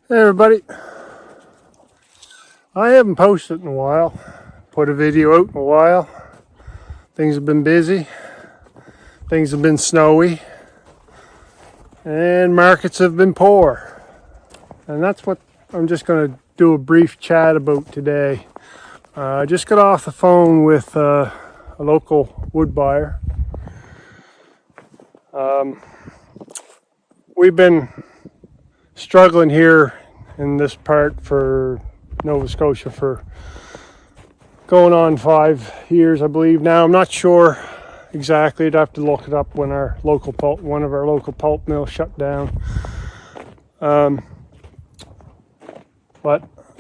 Hey everybody, I haven't posted in a while, put a video out in a while. Things have been busy, things have been snowy, and markets have been poor. And that's what I'm just going to do a brief chat about today. I just got off the phone with a local wood buyer. We've been struggling here in this part for Nova Scotia for going on 5 years, I believe now. I'm not sure exactly. I'd have to look it up when one of our local pulp mills shut down. But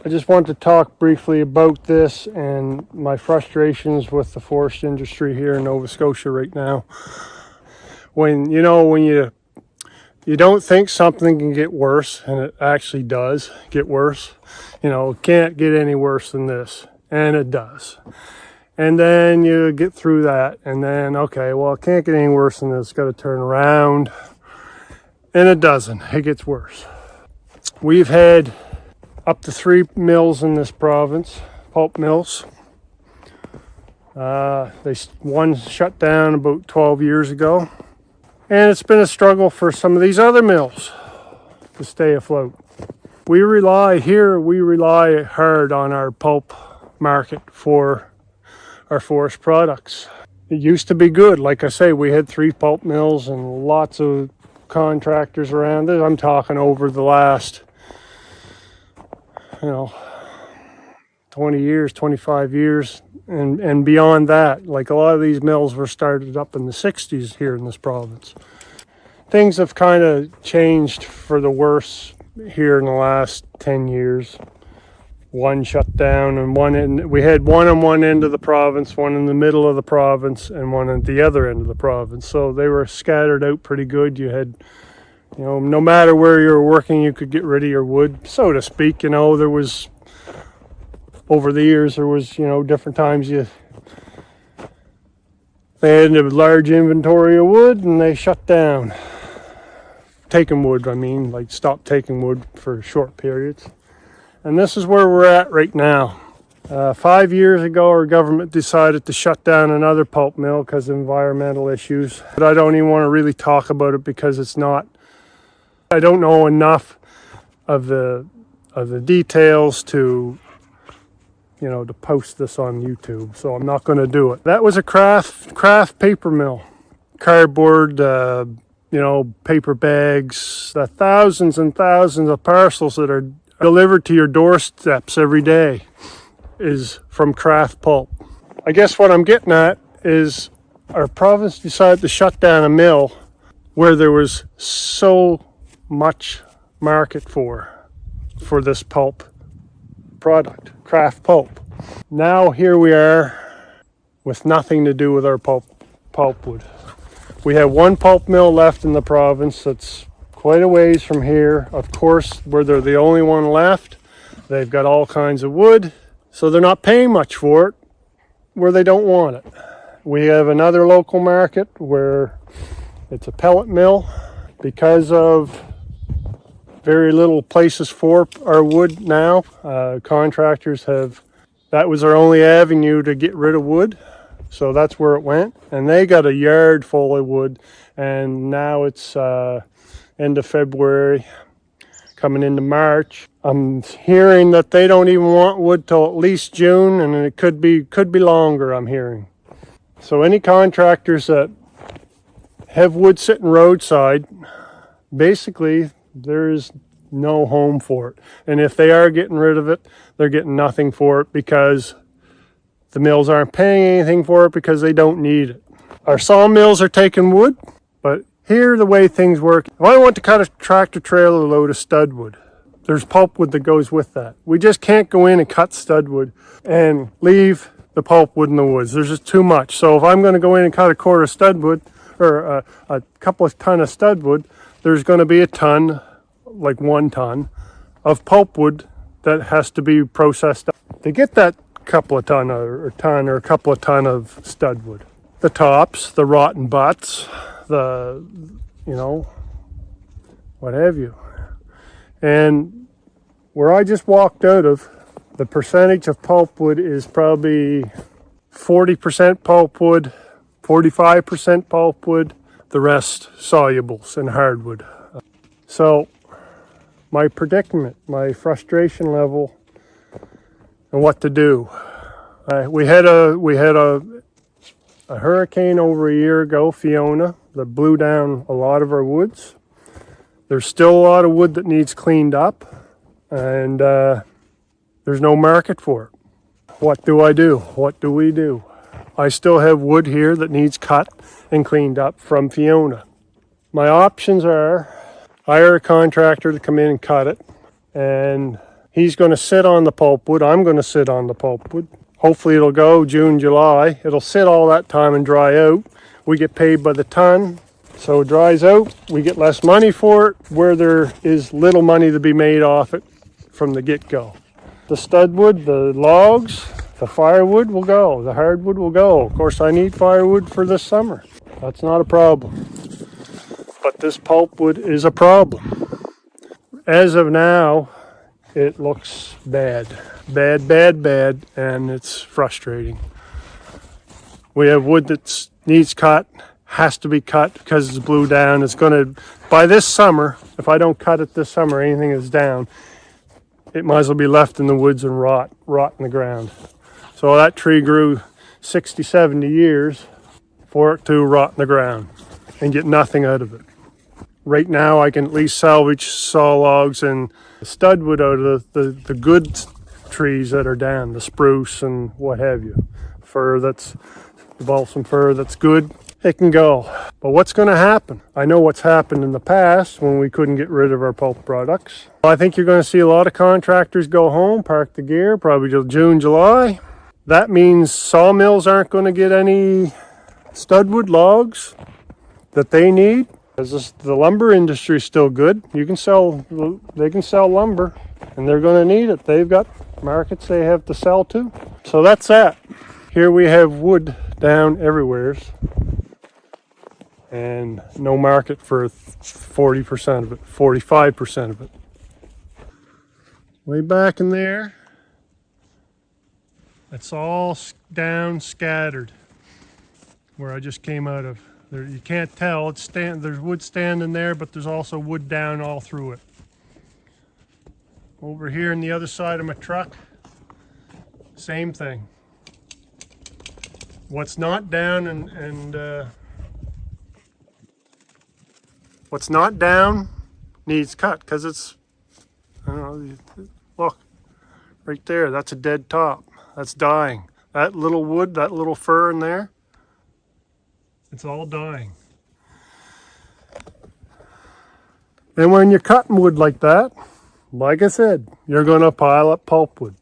I just want to talk briefly about this and my frustrations with the forest industry here in Nova Scotia right now. When you don't think something can get worse, and it actually does get worse. It can't get any worse than this, and it does. And then you get through that, and then, okay, well, it can't get any worse than this. It's got to turn around, and it doesn't. It gets worse. We've had up to 3 mills in this province, pulp mills. One shut down about 12 years ago. And it's been a struggle for some of these other mills to stay afloat. We rely hard on our pulp market for our forest products. It used to be good. Like I say, we had 3 pulp mills and lots of contractors around it. I'm talking over the last, 20 years, 25 years, and beyond that. Like a lot of these mills were started up in the 60s here in this province. Things have kind of changed for the worse here in the last 10 years. One shut down, and we had one on one end of the province, one in the middle of the province, and one at the other end of the province. So they were scattered out pretty good. You had, no matter where you were working, you could get rid of your wood, so to speak. There was, over the years, different times they had a large inventory of wood and they shut down. Taking wood, stopped taking wood for short periods. And this is where we're at right now. 5 years ago, our government decided to shut down another pulp mill because of environmental issues. But I don't even want to really talk about it because I don't know enough of the details to post this on YouTube, so I'm not going to do it. That was a craft paper mill. Cardboard, paper bags, the thousands and thousands of parcels that are delivered to your doorsteps every day is from craft pulp. I guess what I'm getting at is our province decided to shut down a mill where there was so much market for this pulp product, craft pulp. Now here we are with nothing to do with our pulpwood. We have one pulp mill left in the province that's quite a ways from here. Of course, where they're the only one left, they've got all kinds of wood, so they're not paying much for it where they don't want it. We have another local market where it's a pellet mill. Because of very little places for our wood now, contractors that was our only avenue to get rid of wood. So that's where it went. And they got a yard full of wood. And now it's end of February, coming into March. I'm hearing that they don't even want wood till at least June, and it could be longer, I'm hearing. So any contractors that have wood sitting roadside, basically there's no home for it. And if they are getting rid of it, they're getting nothing for it because the mills aren't paying anything for it because they don't need it. Our sawmills are taking wood, but here the way things work, if I want to cut a tractor trailer load of studwood, there's pulpwood that goes with that. We just can't go in and cut studwood and leave the pulpwood in the woods. There's just too much. So if I'm going to go in and cut a quarter of studwood or a couple of ton of studwood, there's going to be a ton, like 1 ton, of pulpwood that has to be processed to get that couple of ton or a couple of ton of studwood. The tops, the rotten butts, what have you. And where I just walked out of, the percentage of pulpwood is probably 40% pulpwood, 45% pulpwood, the rest solubles and hardwood. So my predicament, my frustration level, and what to do. We had a hurricane over a year ago, Fiona, that blew down a lot of our woods. There's still a lot of wood that needs cleaned up, and there's no market for it. What do I do? What do we do? I still have wood here that needs cut and cleaned up from Fiona. My options are hire a contractor to come in and cut it, and he's going to sit on the pulpwood. I'm going to sit on the pulpwood. Hopefully it'll go June, July. It'll sit all that time and dry out. We get paid by the ton, so it dries out. We get less money for it, where there is little money to be made off it from the get-go. The studwood, the logs, the firewood will go. The hardwood will go. Of course, I need firewood for this summer. That's not a problem. But this pulpwood is a problem. As of now, it looks bad, and it's frustrating. We have wood that needs cut, has to be cut because it's blew down. It's going to, by this summer, if I don't cut it this summer, anything is down, it might as well be left in the woods and rot in the ground. So that tree grew 60, 70 years for it to rot in the ground and get nothing out of it. Right now, I can at least salvage saw logs and studwood out of the good trees that are down, the spruce and what have you. Fir that's, the balsam fir that's good, it can go. But what's going to happen? I know what's happened in the past when we couldn't get rid of our pulp products. I think you're going to see a lot of contractors go home, park the gear, probably till June, July. That means sawmills aren't going to get any studwood logs that they need. Because the lumber industry is still good. They can sell lumber, and they're going to need it. They've got markets they have to sell to. So that's that. Here we have wood down everywhere, and no market for 40% of it, 45% of it. Way back in there, it's all down, scattered, where I just came out of. There, you can't tell, there's wood standing there, but there's also wood down all through it. Over here on the other side of my truck, same thing. What's not down what's not down needs cut, because it's, I don't know, look, right there, that's a dead top. That's dying. That little wood, that little fir in there, it's all dying. And when you're cutting wood like that, like I said, you're going to pile up pulpwood.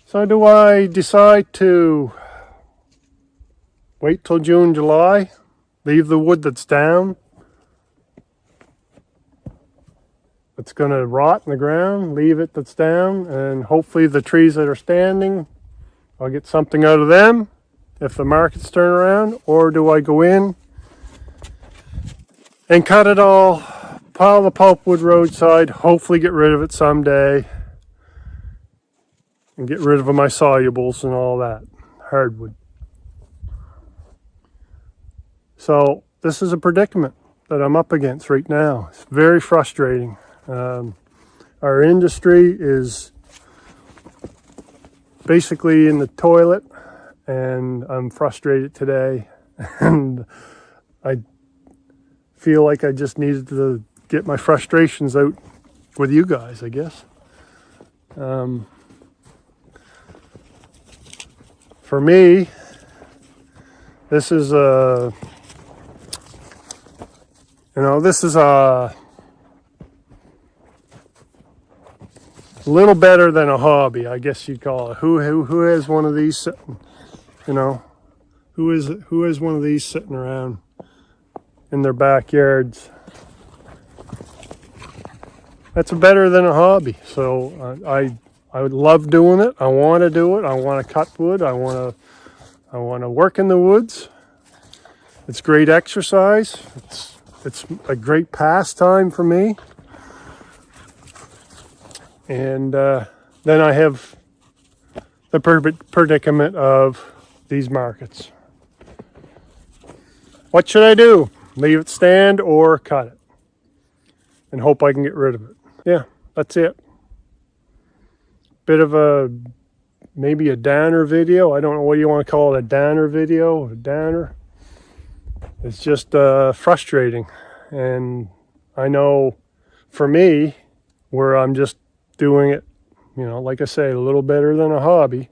So do I decide to wait till June, July, leave the wood that's down, it's going to rot in the ground, leave it that's down, and hopefully the trees that are standing, I'll get something out of them if the markets turn around? Or do I go in and cut it all, pile the pulpwood roadside, hopefully get rid of it someday, and get rid of my solubles and all that, hardwood. So this is a predicament that I'm up against right now. It's very frustrating. Our industry is basically in the toilet, and I'm frustrated today, and I feel like I just needed to get my frustrations out with you guys, I guess. For me, this is a little better than a hobby, I guess you'd call it. Who has one of these sitting? Who has one of these sitting around in their backyards? That's better than a hobby. So I would love doing it. I want to do it. I want to cut wood. I want to work in the woods. It's great exercise. It's a great pastime for me. And then I have the predicament of these markets. What should I do? Leave it stand or cut it? And hope I can get rid of it. Yeah, that's it. Bit of maybe a downer video. I don't know what you want to call it, a downer video, a downer. It's just frustrating. And I know for me, where I'm just doing it, you know, like I say, a little better than a hobby.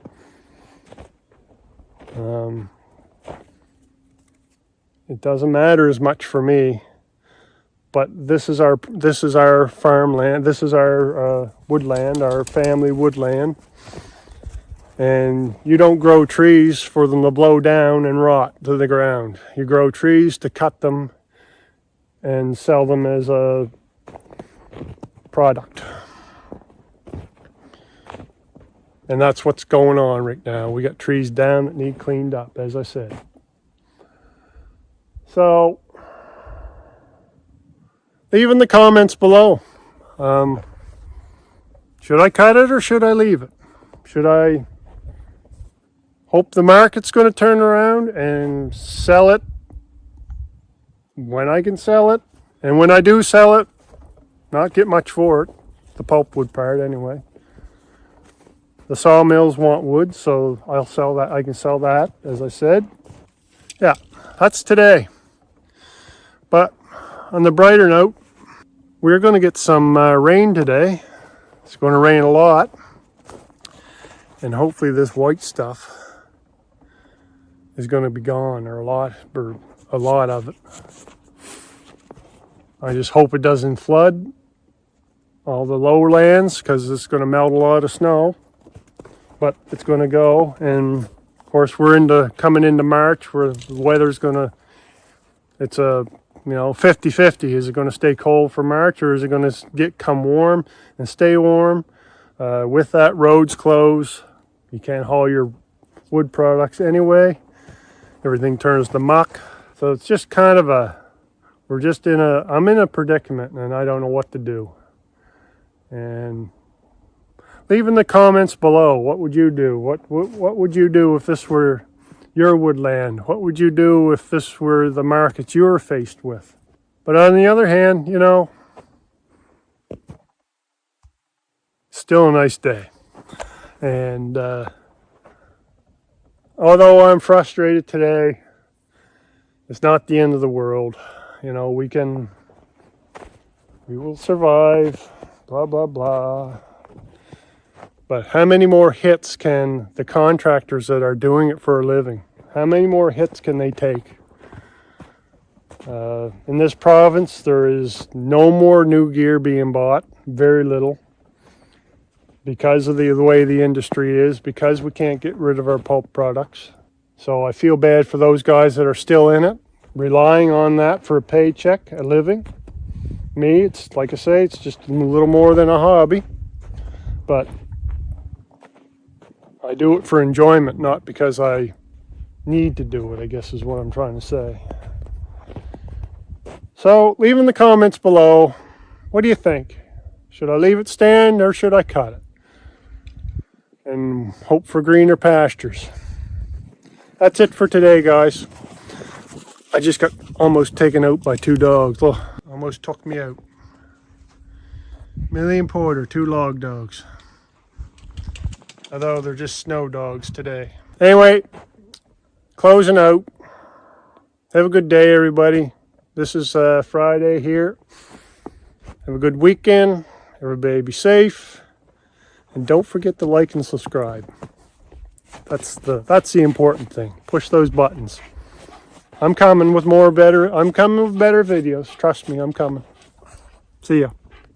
It doesn't matter as much for me, but this is our farmland. This is our woodland, our family woodland. And you don't grow trees for them to blow down and rot to the ground. You grow trees to cut them and sell them as a product. And that's what's going on right now. We got trees down that need cleaned up, as I said. So, leave in the comments below. Should I cut it or should I leave it? Should I hope the market's going to turn around and sell it when I can sell it? And when I do sell it, not get much for it. The pulpwood part anyway. The sawmills want wood, so I'll sell that. I can sell that, as I said. Yeah, that's today. But on the brighter note, we're going to get some rain today. It's going to rain a lot. And hopefully this white stuff is going to be gone, or a lot of it. I just hope it doesn't flood all the lowlands, because it's going to melt a lot of snow. But it's going to go, and of course we're coming into March, where the weather's going to, it's a 50-50. Is it going to stay cold for March, or is it going to come warm and stay warm? With that, roads close. You can't haul your wood products anyway. Everything turns to muck. So it's just kind of I'm in a predicament, and I don't know what to do. And leave in the comments below, what would you do? What would you do if this were your woodland? What would you do if this were the markets you were faced with? But on the other hand, still a nice day. And although I'm frustrated today, it's not the end of the world. We will survive, blah, blah, blah. But how many more hits can the contractors that are doing it for a living, how many more hits can they take? In this province, there is no more new gear being bought, very little, because of the way the industry is, because we can't get rid of our pulp products. So I feel bad for those guys that are still in it, relying on that for a paycheck, a living. Me, it's like I say, it's just a little more than a hobby. But I do it for enjoyment, not because I need to do it, I guess is what I'm trying to say. So leave in the comments below, what do you think? Should I leave it stand or should I cut it? And hope for greener pastures. That's it for today, guys. I just got almost taken out by two dogs. Look, almost took me out. Millie and Porter, two log dogs. Although they're just snow dogs today. Anyway, closing out. Have a good day, everybody. This is Friday here. Have a good weekend. Everybody be safe. And don't forget to like and subscribe. That's the important thing. Push those buttons. I'm coming with better videos. Trust me, I'm coming. See ya.